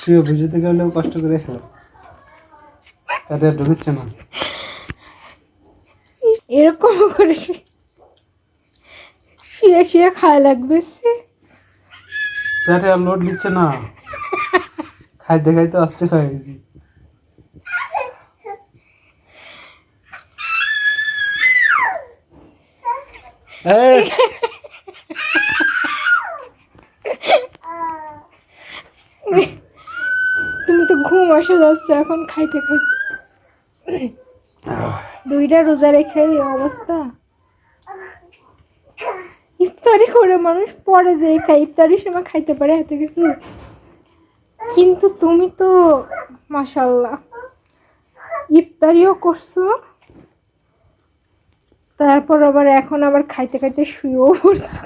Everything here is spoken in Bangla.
শুয়ে বসে থেকে হলেও কষ্ট করে খেলো, তাতে আর ঢুকছে না। এরকম করে শুয়ে শুয়ে খাওয়া লাগবে। পেটে আর লোড নিচ্ছে না, খাইতে খাইতে অস্থির হয়ে গেছি। এই তুমি তো ঘুম আসে যাচ্ছে এখন খাইতে খাইতে। দুইটা রোজা রেখে এই অবস্থা। ইফতারি করে মানুষ পরে যে খায়, ইফতারির সময় খাইতে পারে এত কিছু, কিন্তু তুমি তো মাশাআল্লাহ ইফতারিও করছো, তারপর আবার এখন আবার খাইতে খাইতে শুয়েও পড়ছো।